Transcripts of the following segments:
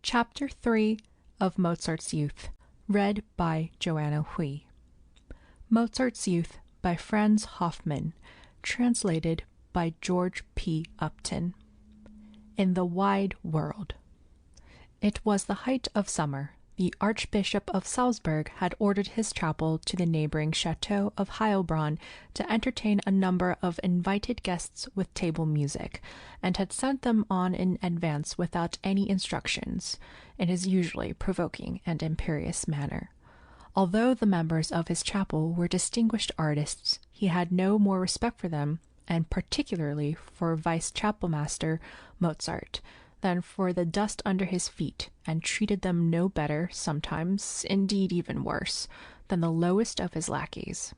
Chapter 3 of Mozart's Youth, read by Joanna Hui. Mozart's Youth by Franz Hoffmann, translated by George P. Upton. In the wide world. It was the height of summer. The Archbishop of Salzburg had ordered his chapel to the neighboring chateau of Heilbronn to entertain a number of invited guests with table music, and had sent them on in advance without any instructions, in his usually provoking and imperious manner. Although the members of his chapel were distinguished artists, he had no more respect for them, and particularly for vice-chapelmaster Mozart, than for the dust under his feet, and treated them no better, sometimes, indeed even worse, than the lowest of his lackeys.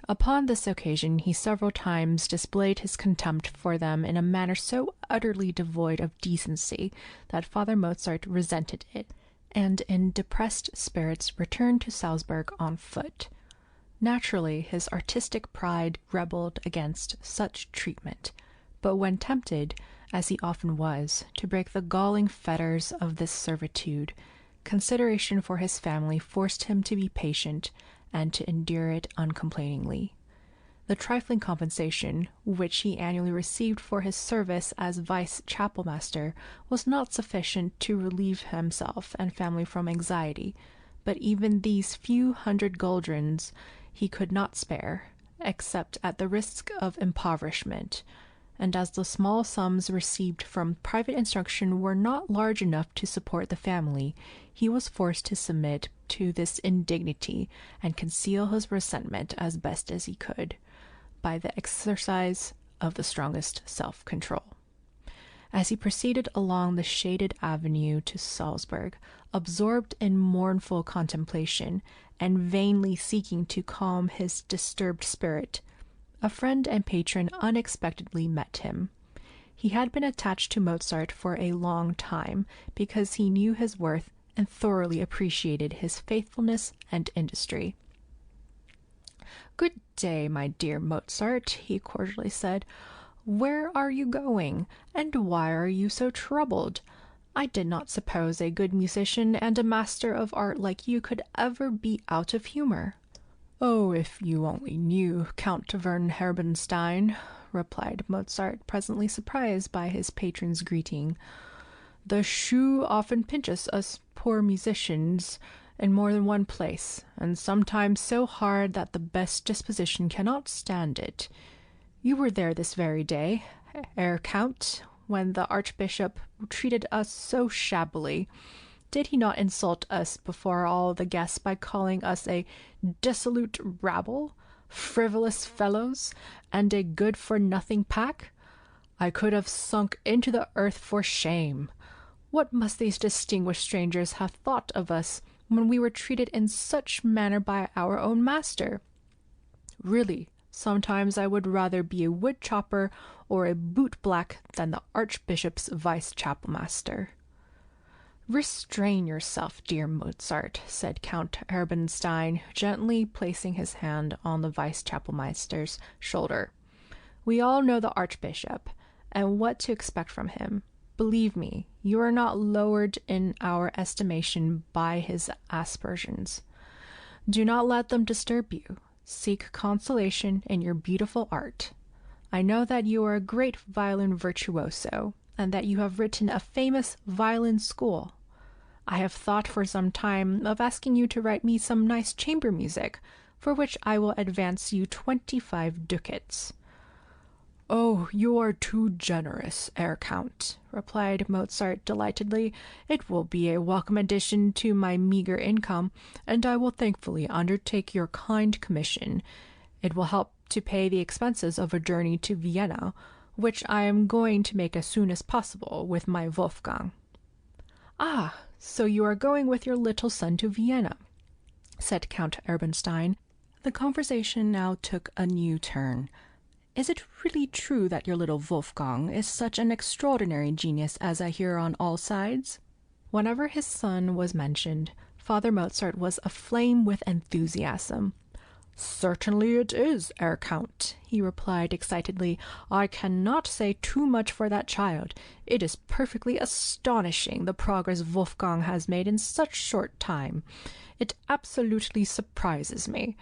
Upon this occasion he several times displayed his contempt for them in a manner so utterly devoid of decency that Father Mozart resented it, and in depressed spirits returned to Salzburg on foot. Naturally, his artistic pride rebelled against such treatment, but when tempted, as he often was, to break the galling fetters of this servitude, consideration for his family forced him to be patient and to endure it uncomplainingly. The trifling compensation which he annually received for his service as vice-chapelmaster was not sufficient to relieve himself and family from anxiety, but even these few hundred guldrons he could not spare, except at the risk of impoverishment, and as the small sums received from private instruction were not large enough to support the family, he was forced to submit to this indignity and conceal his resentment as best as he could, by the exercise of the strongest self-control. As he proceeded along the shaded avenue to Salzburg, absorbed in mournful contemplation, and vainly seeking to calm his disturbed spirit, a friend and patron unexpectedly met him. He had been attached to Mozart for a long time, because he knew his worth and thoroughly appreciated his faithfulness and industry. "Good day, my dear Mozart," he cordially said. "Where are you going, and why are you so troubled? I did not suppose a good musician and a master of art like you could ever be out of humor." "Oh, if you only knew, Count von Herbenstein," replied Mozart, presently surprised by his patron's greeting. "The shoe often pinches us poor musicians in more than one place, and sometimes so hard that the best disposition cannot stand it. You were there this very day, Herr Count, when the Archbishop treated us so shabbily. Did he not insult us before all the guests by calling us a dissolute rabble, frivolous fellows, and a good-for-nothing pack? I could have sunk into the earth for shame. What must these distinguished strangers have thought of us when we were treated in such manner by our own master? Really, sometimes I would rather be a wood-chopper or a boot-black than the Archbishop's vice-chapelmaster." "Restrain yourself, dear Mozart," said Count Herbenstein, gently placing his hand on the vice-chapelmaster's shoulder. "We all know the Archbishop, and what to expect from him. Believe me, you are not lowered in our estimation by his aspersions. Do not let them disturb you. Seek consolation in your beautiful art. I know that you are a great violin virtuoso, and that you have written a famous violin school. I have thought for some time of asking you to write me some nice chamber music, for which I will advance you 25 ducats." "Oh, you are too generous, Herr Count," replied Mozart delightedly. "It will be a welcome addition to my meagre income, and I will thankfully undertake your kind commission. It will help to pay the expenses of a journey to Vienna, which I am going to make as soon as possible with my Wolfgang." "Ah, so you are going with your little son to Vienna," said Count Herbenstein. The conversation now took a new turn. "Is it really true that your little Wolfgang is such an extraordinary genius as I hear on all sides?" Whenever his son was mentioned, Father Mozart was aflame with enthusiasm. "Certainly it is, Herr Count," he replied excitedly. "I cannot say too much for that child. It is perfectly astonishing the progress Wolfgang has made in such short time. It absolutely surprises me.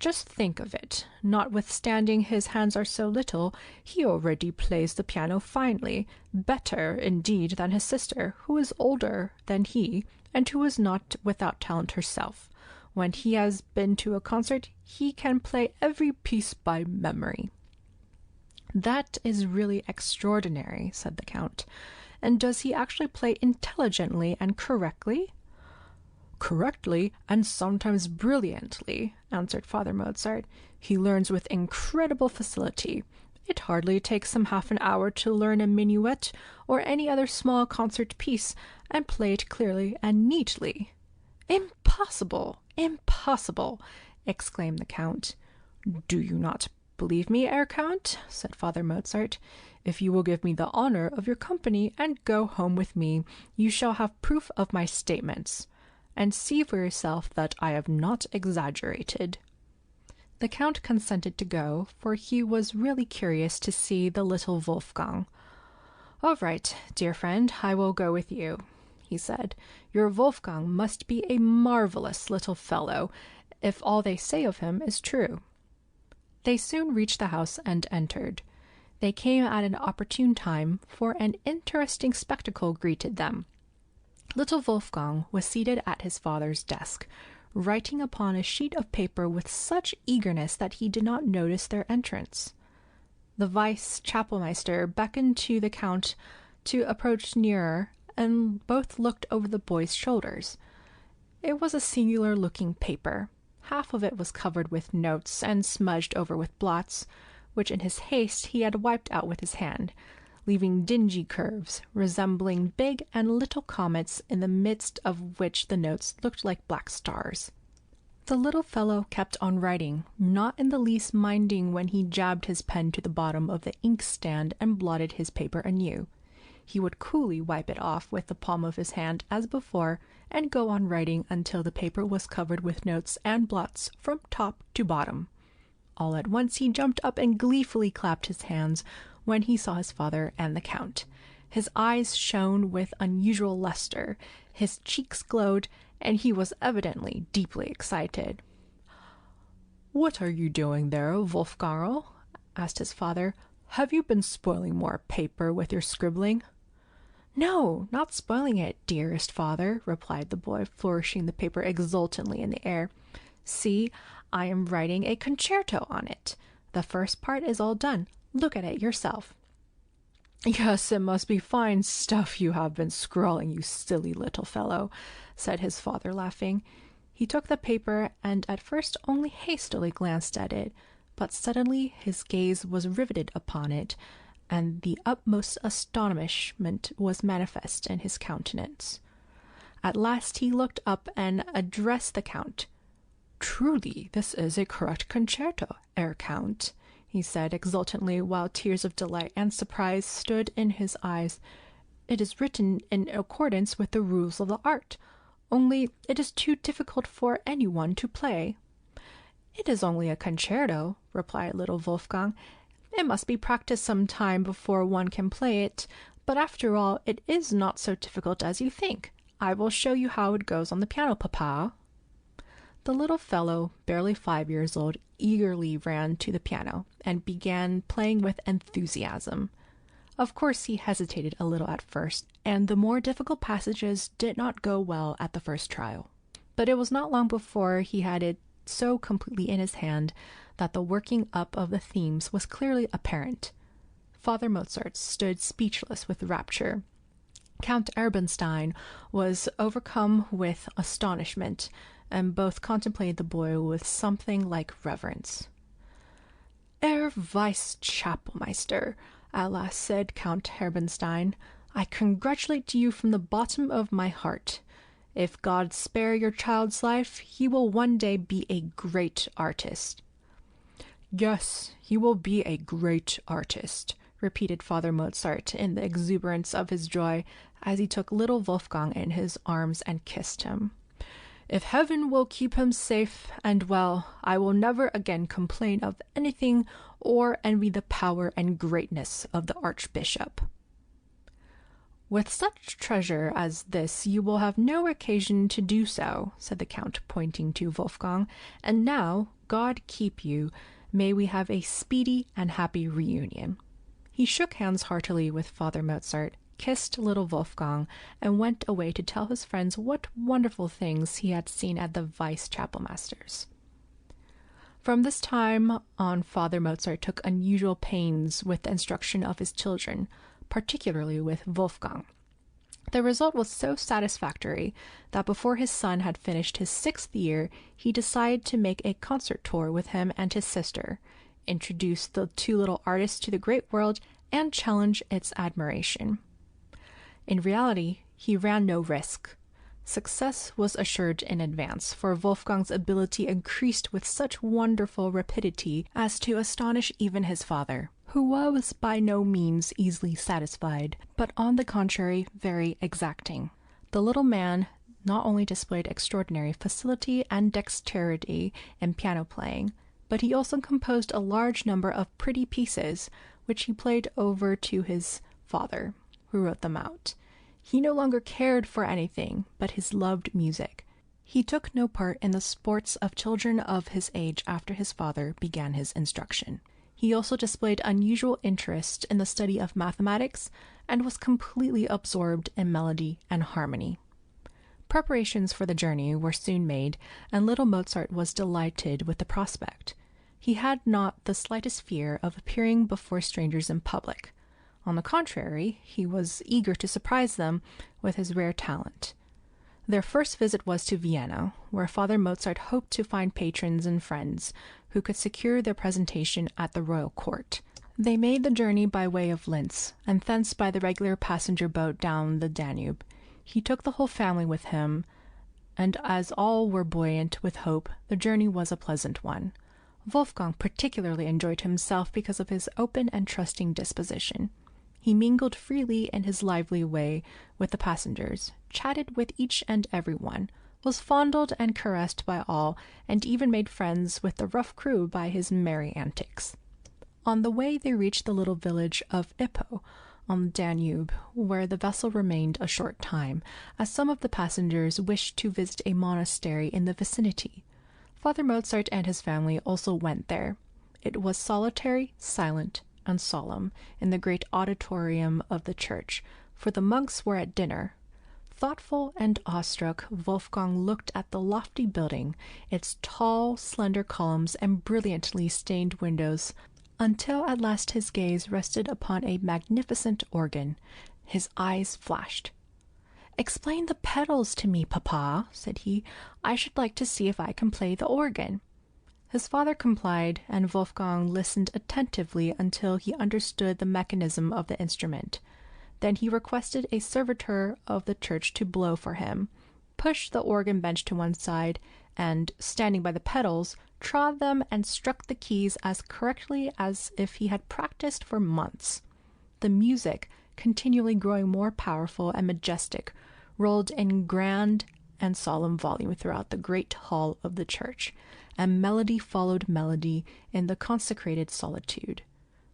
Just think of it. Notwithstanding his hands are so little, he already plays the piano finely, better, indeed, than his sister, who is older than he, and who is not without talent herself. When he has been to a concert, he can play every piece by memory." "That is really extraordinary," said the Count. "And does he actually play intelligently and correctly?" "Correctly, and sometimes brilliantly," answered Father Mozart. "He learns with incredible facility. It hardly takes him half an hour to learn a minuet or any other small concert piece, and play it clearly and neatly." "Impossible! Impossible!" exclaimed the Count. "Do you not believe me, Herr Count?" said Father Mozart. "If you will give me the honor of your company and go home with me, you shall have proof of my statements, and see for yourself that I have not exaggerated." The Count consented to go, for he was really curious to see the little Wolfgang. "All right, dear friend, I will go with you," he said. "Your Wolfgang must be a marvelous little fellow, if all they say of him is true." They soon reached the house and entered. They came at an opportune time, for an interesting spectacle greeted them. Little Wolfgang was seated at his father's desk, writing upon a sheet of paper with such eagerness that he did not notice their entrance. The vice-chapelmeister beckoned to the Count to approach nearer, and both looked over the boy's shoulders. It was a singular-looking paper. Half of it was covered with notes and smudged over with blots, which in his haste he had wiped out with his hand, leaving dingy curves, resembling big and little comets, in the midst of which the notes looked like black stars. The little fellow kept on writing, not in the least minding when he jabbed his pen to the bottom of the inkstand and blotted his paper anew. He would coolly wipe it off with the palm of his hand as before, and go on writing until the paper was covered with notes and blots from top to bottom. All at once he jumped up and gleefully clapped his hands when he saw his father and the Count. His eyes shone with unusual luster, his cheeks glowed, and he was evidently deeply excited. "What are you doing there, Wolfgang?" asked his father. "Have you been spoiling more paper with your scribbling?" "No, not spoiling it, dearest father," replied the boy, flourishing the paper exultantly in the air. "See, I am writing a concerto on it. The first part is all done. Look at it yourself." "Yes, it must be fine stuff you have been scrawling, you silly little fellow," said his father, laughing. He took the paper and at first only hastily glanced at it, but suddenly his gaze was riveted upon it, and the utmost astonishment was manifest in his countenance. At last he looked up and addressed the Count. "Truly, this is a correct concerto, Herr Count," he said exultantly, while tears of delight and surprise stood in his eyes. "It is written in accordance with the rules of the art, only it is too difficult for anyone to play." "It is only a concerto," replied little Wolfgang. "It must be practiced some time before one can play it, but after all it is not so difficult as you think. I will show you how it goes on the piano, papa." The little fellow, barely 5 years old, eagerly ran to the piano and began playing with enthusiasm. Of course he hesitated a little at first, and the more difficult passages did not go well at the first trial. But it was not long before he had it so completely in his hand that the working up of the themes was clearly apparent. Father Mozart stood speechless with rapture. Count Erbenstein was overcome with astonishment, and both contemplated the boy with something like reverence. "Herr Vice-Chapelmeister," at last said Count Herbenstein, "I congratulate you from the bottom of my heart. If God spare your child's life, he will one day be a great artist." "Yes, he will be a great artist," repeated Father Mozart in the exuberance of his joy, as he took little Wolfgang in his arms and kissed him. If heaven will keep him safe and well, I will never again complain of anything or envy the power and greatness of the Archbishop." "With such treasure as this you will have no occasion to do so," said the Count, pointing to Wolfgang. "And now, God keep you. May we have a speedy and happy reunion." He shook hands heartily with Father Mozart, kissed little Wolfgang, and went away to tell his friends what wonderful things he had seen at the vice chapelmaster's. From this time on, Father Mozart took unusual pains with the instruction of his children, particularly with Wolfgang. The result was so satisfactory that before his son had finished his 6th year, he decided to make a concert tour with him and his sister, introduce the two little artists to the great world, and challenge its admiration. In reality, he ran no risk. Success was assured in advance, for Wolfgang's ability increased with such wonderful rapidity as to astonish even his father, who was by no means easily satisfied, but on the contrary very exacting. The little man not only displayed extraordinary facility and dexterity in piano playing, but he also composed a large number of pretty pieces, which he played over to his father, who wrote them out. He no longer cared for anything but his loved music. He took no part in the sports of children of his age after his father began his instruction. He also displayed unusual interest in the study of mathematics and was completely absorbed in melody and harmony. Preparations for the journey were soon made, and little Mozart was delighted with the prospect. He had not the slightest fear of appearing before strangers in public. On the contrary, he was eager to surprise them with his rare talent. Their first visit was to Vienna, where Father Mozart hoped to find patrons and friends who could secure their presentation at the royal court. They made the journey by way of Linz, and thence by the regular passenger boat down the Danube. He took the whole family with him, and as all were buoyant with hope, the journey was a pleasant one. Wolfgang particularly enjoyed himself because of his open and trusting disposition. He mingled freely in his lively way with the passengers, chatted with each and every one, was fondled and caressed by all, and even made friends with the rough crew by his merry antics. On the way they reached the little village of Ippo on the Danube, where the vessel remained a short time, as some of the passengers wished to visit a monastery in the vicinity. Father Mozart and his family also went there. It was solitary, silent, and solemn in the great auditorium of the church, for the monks were at dinner. Thoughtful and awestruck, Wolfgang looked at the lofty building, its tall, slender columns and brilliantly stained windows, until at last his gaze rested upon a magnificent organ. His eyes flashed. "Explain the pedals to me, papa," said he. "I should like to see if I can play the organ." His father complied, and Wolfgang listened attentively until he understood the mechanism of the instrument. Then he requested a servitor of the church to blow for him, pushed the organ bench to one side, and, standing by the pedals, trod them and struck the keys as correctly as if he had practiced for months. The music, continually growing more powerful and majestic, rolled in grand and solemn volume throughout the great hall of the church, and melody followed melody in the consecrated solitude.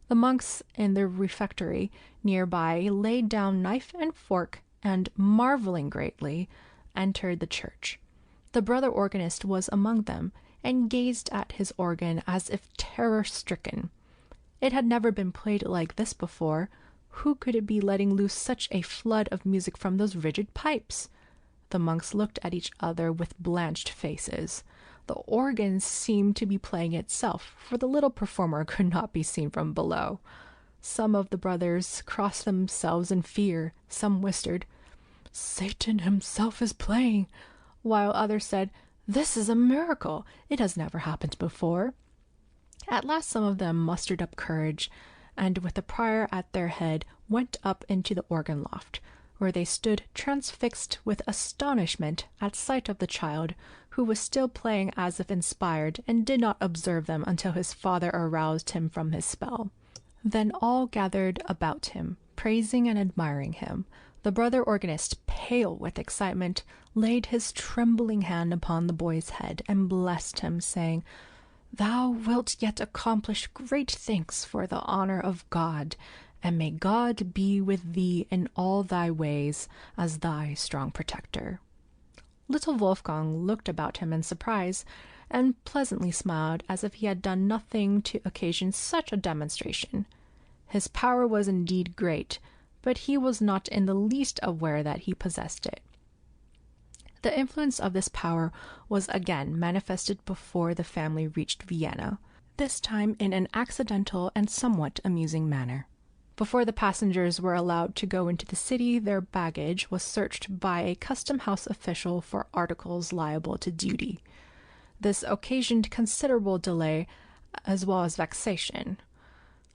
The monks in the refectory near by laid down knife and fork, and, marveling greatly, entered the church. The brother organist was among them, and gazed at his organ as if terror-stricken. It had never been played like this before. Who could it be letting loose such a flood of music from those rigid pipes? The monks looked at each other with blanched faces. The organ seemed to be playing itself, for the little performer could not be seen from below. Some of the brothers crossed themselves in fear. Some whispered, "Satan himself is playing," while others said, "This is a miracle. It has never happened before." At last some of them mustered up courage, and with the prior at their head went up into the organ loft, where they stood transfixed with astonishment at sight of the child, who was still playing as if inspired, and did not observe them until his father aroused him from his spell. Then all gathered about him, praising and admiring him. The brother organist, pale with excitement, laid his trembling hand upon the boy's head and blessed him, saying, "Thou wilt yet accomplish great things for the honor of God, and may God be with thee in all thy ways as thy strong protector." Little Wolfgang looked about him in surprise, and pleasantly smiled as if he had done nothing to occasion such a demonstration. His power was indeed great, but he was not in the least aware that he possessed it. The influence of this power was again manifested before the family reached Vienna, this time in an accidental and somewhat amusing manner. Before the passengers were allowed to go into the city, their baggage was searched by a custom-house official for articles liable to duty. This occasioned considerable delay as well as vexation.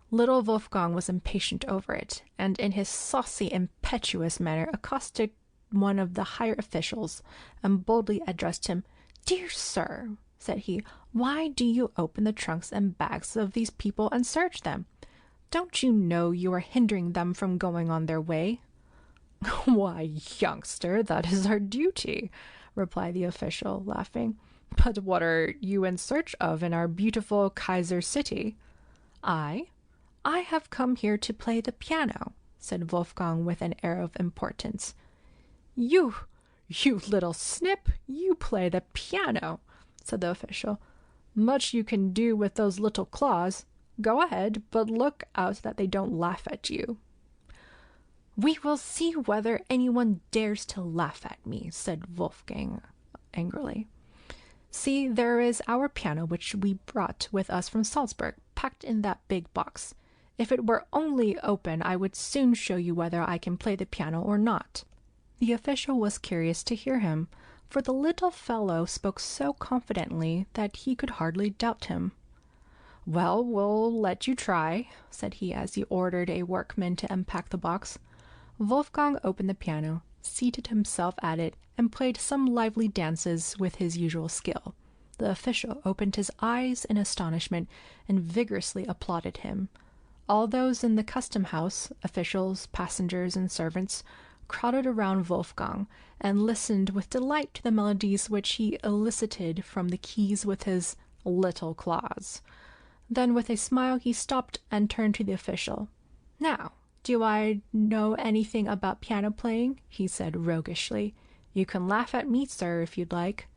Little Wolfgang was impatient over it, and in his saucy, impetuous manner accosted one of the higher officials and boldly addressed him. "Dear sir," said he, "why do you open the trunks and bags of these people and search them? Don't you know you are hindering them from going on their way?" "Why, youngster, that is our duty," replied the official, laughing. "But what are you in search of in our beautiful Kaiser city?" I have come here to play the piano," said Wolfgang with an air of importance. You little snip, you play the piano," said the official. "Much you can do with those little claws. Go ahead, but look out that they don't laugh at you." "We will see whether anyone dares to laugh at me," said Wolfgang angrily. "See, there is our piano which we brought with us from Salzburg, packed in that big box. If it were only open, I would soon show you whether I can play the piano or not." The official was curious to hear him, for the little fellow spoke so confidently that he could hardly doubt him. "Well, we'll let you try," said he as he ordered a workman to unpack the box. Wolfgang opened the piano, seated himself at it, and played some lively dances with his usual skill. The official opened his eyes in astonishment and vigorously applauded him. All those in the custom-house, officials, passengers, and servants, crowded around Wolfgang and listened with delight to the melodies which he elicited from the keys with his little claws. Then with a smile he stopped and turned to the official. "Now, do I know anything about piano playing?" he said roguishly. "You can laugh at me, sir, if you'd like."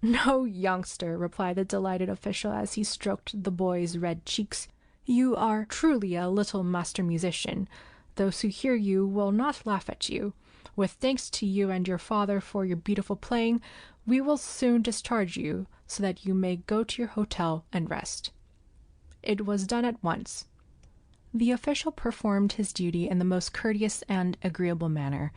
"No, youngster," replied the delighted official as he stroked the boy's red cheeks. "You are truly a little master musician. Those who hear you will not laugh at you. With thanks to you and your father for your beautiful playing, we will soon discharge you, so that you may go to your hotel and rest." It was done at once. The official performed his duty in the most courteous and agreeable manner,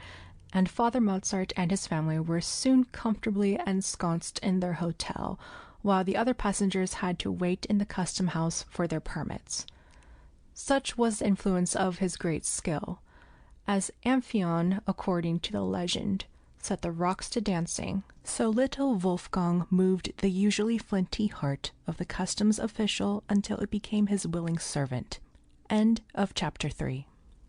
and Father Mozart and his family were soon comfortably ensconced in their hotel, while the other passengers had to wait in the custom-house for their permits. Such was the influence of his great skill. As Amphion, according to the legend, set the rocks to dancing, so little Wolfgang moved the usually flinty heart of the customs official until it became his willing servant. End of chapter 3.